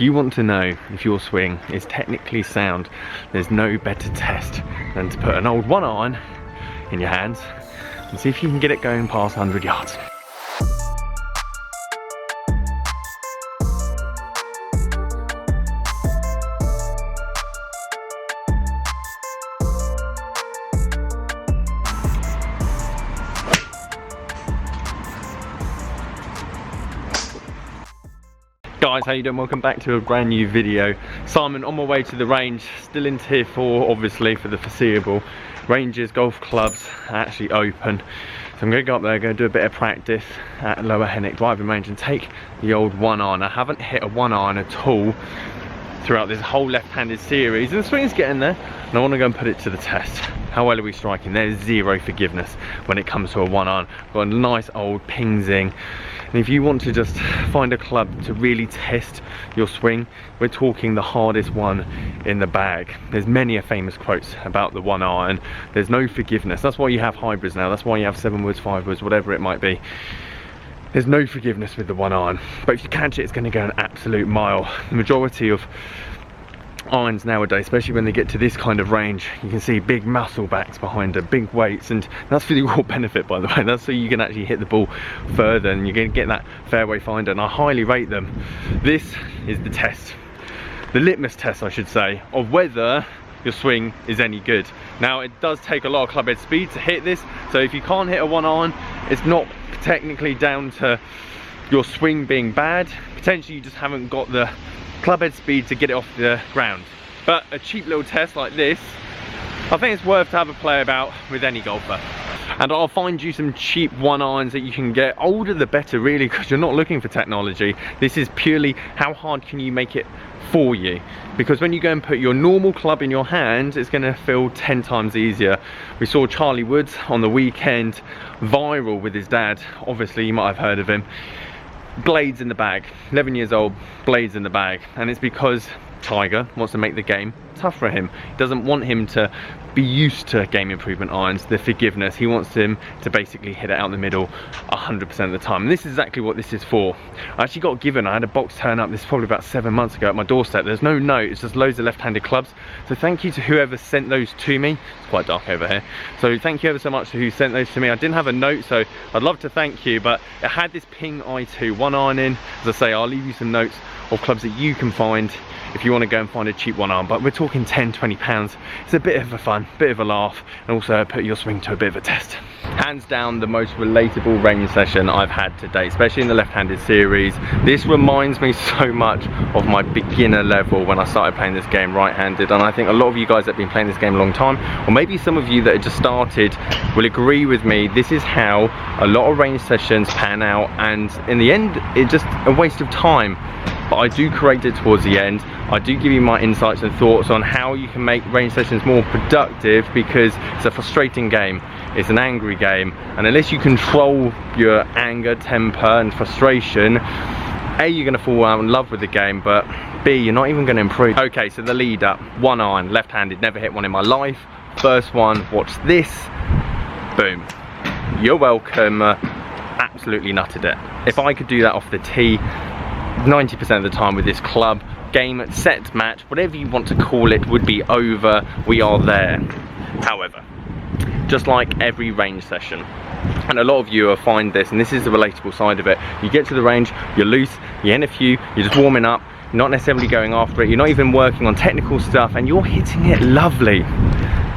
If you want to know if your swing is technically sound, there's no better test than to put an old 1-iron in your hands and see if you can get it going past 100 yards. Guys, how you doing? Welcome back to a brand new video. Simon on my way to the range, still in tier 4 obviously for the foreseeable. Ranges, golf clubs are actually open, so I'm going to go up there, go do a bit of practice at Lower Henwick driving range and take the old 1-iron. I haven't hit a 1-iron at all throughout this whole left-handed series, and the swing's getting there, and I want to go and put it to the test. How well are we striking? There's zero forgiveness when it comes to a 1-iron. Got a nice old ping zing. And if you want to just find a club to really test your swing, we're talking the hardest one in the bag. There's many a famous quotes about the 1-iron. There's no forgiveness. That's why you have hybrids now. That's why you have 7 woods, 5 woods, whatever it might be. There's no forgiveness with the 1-iron. But if you catch it, it's going to go an absolute mile. The majority of irons nowadays, especially when they get to this kind of range, you can see big muscle backs behind them, big weights, and that's for your benefit, by the way. That's so you can actually hit the ball further and you're going to get that fairway finder, and I highly rate them. This is the test, the litmus test I should say, of whether your swing is any good. Now it does take a lot of club head speed to hit this, so if you can't hit a 1-iron, it's not technically down to your swing being bad. Potentially you just haven't got the club head speed to get it off the ground. But a cheap little test like this, I think it's worth to have a play about with any golfer. And I'll find you some cheap 1-irons that you can get. Older the better really, because you're not looking for technology. This is purely how hard can you make it for you, because when you go and put your normal club in your hand, it's going to feel 10 times easier. We saw Charlie Woods on the weekend viral with his dad. Obviously you might have heard of him. Blades in the bag, 11 years old, blades in the bag, and it's because Tiger wants to make the game tough for him. He doesn't want him to be used to game improvement irons, the forgiveness. He wants him to basically hit it out the middle 100% of the time. And this is exactly what this is for. I actually got given, I had a box turn up, this is probably about 7 months ago at my doorstep. There's no note, it's just loads of left-handed clubs. So thank you to whoever sent those to me. It's quite dark over here. So thank you ever so much to who sent those to me. I didn't have a note, so I'd love to thank you, but it had this Ping i2 1-iron in. As I say, I'll leave you some notes of clubs that you can find if you want to go and find a cheap 1-iron, but we're talking 10-20 pounds. It's a bit of a fun, bit of a laugh, and also put your swing to a bit of a test. Hands down the most relatable range session I've had to date, especially in the left-handed series. This reminds me so much of my beginner level when I started playing this game right-handed, and I think a lot of you guys that have been playing this game a long time, or maybe some of you that have just started, will agree with me. This is how a lot of range sessions pan out, and in the end it's just a waste of time. But I do correct it towards the end. I do give you my insights and thoughts on how you can make range sessions more productive, because it's a frustrating game, it's an angry game, and unless you control your anger, temper and frustration, A, you're going to fall out in love with the game, but B, you're not even going to improve. Okay, so the lead up, 1-iron, left-handed, never hit one in my life. First one, watch this, boom, you're welcome. Absolutely nutted it. If I could do that off the tee 90% of the time with this club, game, set, match, whatever you want to call it, would be over. We are there. However, just like every range session, and a lot of you will find this, and this is the relatable side of it, you get to the range, you're loose, you hit a few, you're just warming up, you're not necessarily going after it, you're not even working on technical stuff, and you're hitting it lovely.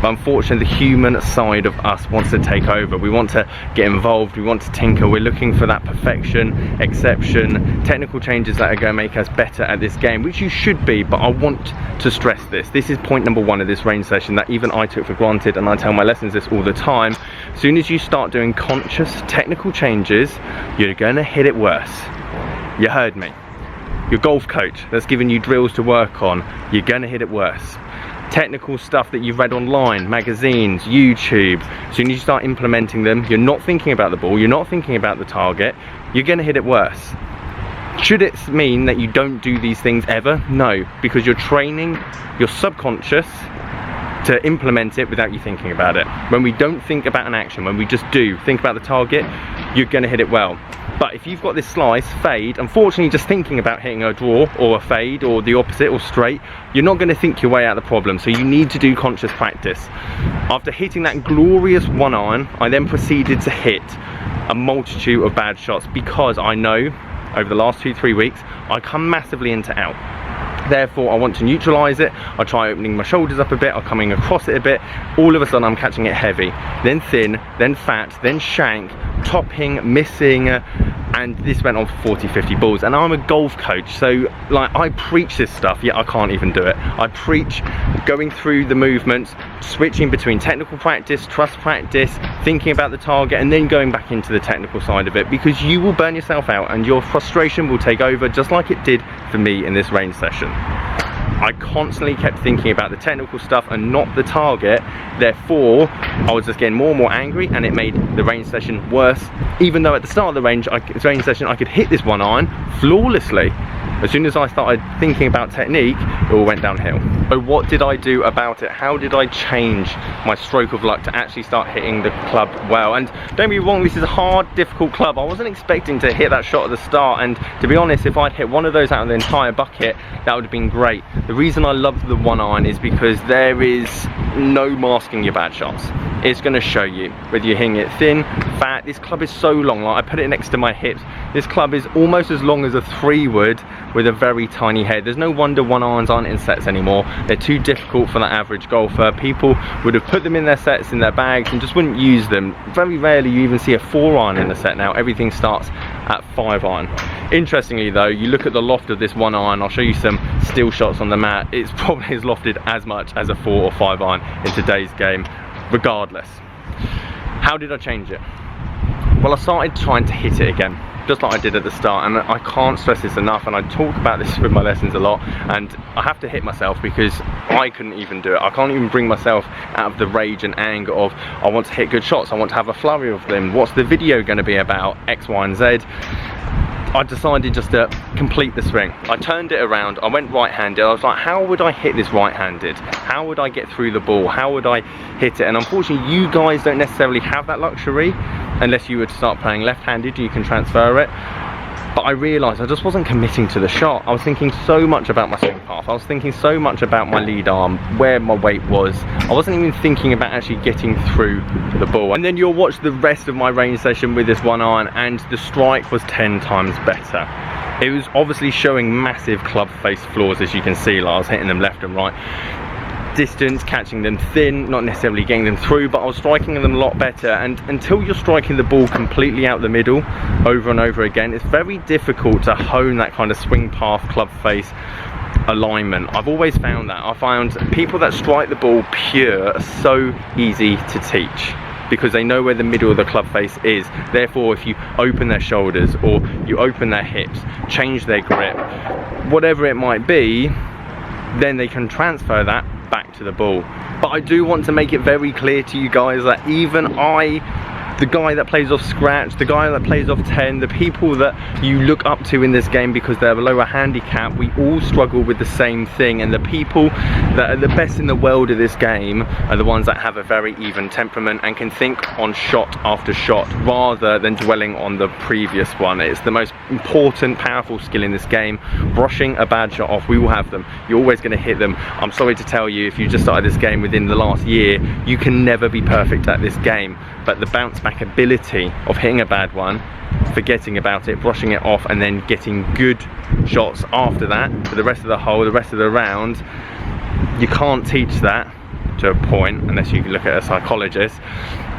But unfortunately, the human side of us wants to take over. We want to get involved, we want to tinker, we're looking for that perfection, exception, technical changes that are going to make us better at this game, which you should be, but I want to stress this. This is point number 1 of this range session that even I took for granted, and I tell my lessons this all the time. As soon as you start doing conscious technical changes, you're going to hit it worse. You heard me. Your golf coach that's giving you drills to work on, you're going to hit it worse. Technical stuff that you've read online, magazines, YouTube, as soon as you start implementing them, you're not thinking about the ball, you're not thinking about the target, you're going to hit it worse. Should it mean that you don't do these things ever? No, because you're training your subconscious to implement it without you thinking about it. When we don't think about an action, when we just do, think about the target, you're going to hit it well. But if you've got this slice, fade, unfortunately just thinking about hitting a draw or a fade or the opposite or straight, you're not going to think your way out of the problem. So you need to do conscious practice. After hitting that glorious 1-iron, I then proceeded to hit a multitude of bad shots because I know over the last 2-3 weeks I come massively into out. Therefore, I want to neutralise it. I try opening my shoulders up a bit, I'm coming across it a bit. All of a sudden I'm catching it heavy, then thin, then fat, then shank, topping, missing, and this went on for 40-50 balls. And I'm a golf coach, so like I preach this stuff, yet I can't even do it. I preach going through the movements, switching between technical practice, trust practice, thinking about the target, and then going back into the technical side of it, because you will burn yourself out and your frustration will take over, just like it did for me in this range session. I constantly kept thinking about the technical stuff and not the target. Therefore, I was just getting more and more angry, and it made the range session worse. Even though at the start of the range session, I could hit this 1-iron flawlessly. As soon as I started thinking about technique, it all went downhill. So what did I do about it? How did I change my stroke of luck to actually start hitting the club well? And don't get me wrong, this is a hard, difficult club. I wasn't expecting to hit that shot at the start, and to be honest, if I'd hit one of those out of the entire bucket, that would have been great. The reason I love the 1-iron is because there is no masking your bad shots. It's going to show you whether you're hitting it thin, fat. This club is so long, like I put it next to my hips. This club is almost as long as a 3-wood with a very tiny head. There's no wonder 1-irons aren't in sets anymore. They're too difficult for the average golfer. People would have put them in their sets, in their bags, and just wouldn't use them. Very rarely you even see a 4-iron in the set now. Everything starts at 5-iron. Interestingly though, you look at the loft of this 1-iron, I'll show you some still shots on the mat, it's probably as lofted as much as a 4 or 5-iron in today's game, regardless. How did I change it? Well, I started trying to hit it again, just like I did at the start, and I can't stress this enough, and I talk about this with my lessons a lot, and I have to hit myself because I couldn't even do it. I can't even bring myself out of the rage and anger of I want to hit good shots, I want to have a flurry of them, what's the video going to be about, X, Y and Z. I decided just to complete the swing. I turned it around, I went right-handed. I was like, how would I hit this right-handed? How would I get through the ball? How would I hit it? And unfortunately, you guys don't necessarily have that luxury unless you were to start playing left-handed, you can transfer it. But I realised I just wasn't committing to the shot. I was thinking so much about my swing path. I was thinking so much about my lead arm, where my weight was. I wasn't even thinking about actually getting through the ball. And then you'll watch the rest of my range session with this 1-iron, and the strike was 10 times better. It was obviously showing massive club face flaws, as you can see. Like I was hitting them left and right. Distance, catching them thin, not necessarily getting them through, but I was striking them a lot better. And until you're striking the ball completely out the middle over and over again, it's very difficult to hone that kind of swing path, club face alignment. I've always found that. I found people that strike the ball pure are so easy to teach, because they know where the middle of the club face is. Therefore, if you open their shoulders or you open their hips, change their grip, whatever it might be, then they can transfer that back to the ball. But I do want to make it very clear to you guys that even the guy that plays off scratch, the guy that plays off 10, the people that you look up to in this game because they're below a handicap, we all struggle with the same thing. And the people that are the best in the world of this game are the ones that have a very even temperament and can think on shot after shot rather than dwelling on the previous one. It's the most important, powerful skill in this game. Brushing a bad shot off, we will have them. You're always going to hit them. I'm sorry to tell you, if you just started this game within the last year, you can never be perfect at this game. But the bounce back ability of hitting a bad one, forgetting about it, brushing it off, and then getting good shots after that for the rest of the hole, the rest of the round, you can't teach that to a point unless you look at a psychologist.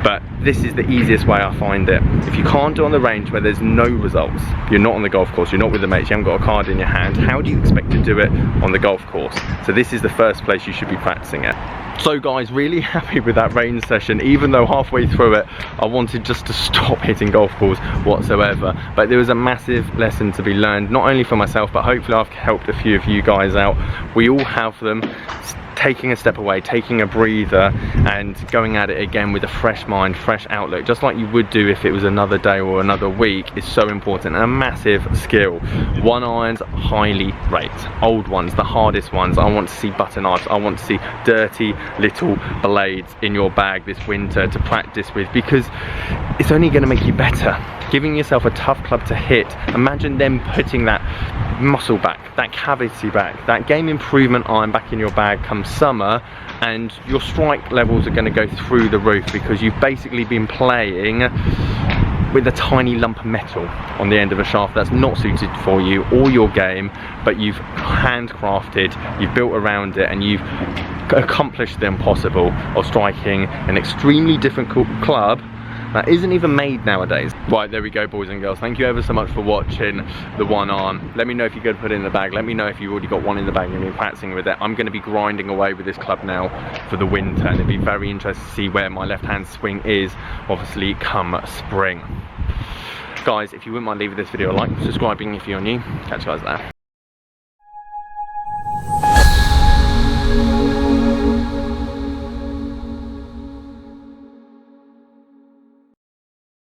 But this is the easiest way I find it. If you can't do it on the range where there's no results, you're not on the golf course, you're not with the mates, you haven't got a card in your hand, how do you expect to do it on the golf course? So this is the first place you should be practicing it. So guys, really happy with that range session, even though halfway through it I wanted just to stop hitting golf balls whatsoever. But there was a massive lesson to be learned, not only for myself, but hopefully I've helped a few of you guys out. We all have them. Taking a step away, taking a breather, and going at it again with a fresh mind, fresh outlook, just like you would do if it was another day or another week, is so important and a massive skill. 1-irons, highly rate. Old ones, the hardest ones. I want to see butter knives. I want to see dirty little blades in your bag this winter to practice with, because it's only going to make you better. giving yourself a tough club to hit. Imagine them putting that muscle back, that cavity back, that game improvement iron back in your bag come summer, and your strike levels are going to go through the roof because you've basically been playing with a tiny lump of metal on the end of a shaft that's not suited for you or your game, but you've handcrafted, you've built around it, and you've accomplished the impossible of striking an extremely difficult club that isn't even made nowadays. Right, there we go, boys and girls. Thank you ever so much for watching the one arm. Let me know if you're going to put it in the bag. Let me know if you've already got one in the bag and you're practicing with it. I'm going to be grinding away with this club now for the winter, and it'd be very interesting to see where my left hand swing is, obviously, come spring. Guys, if you wouldn't mind leaving this video a like, subscribing if you're new. Catch you guys there.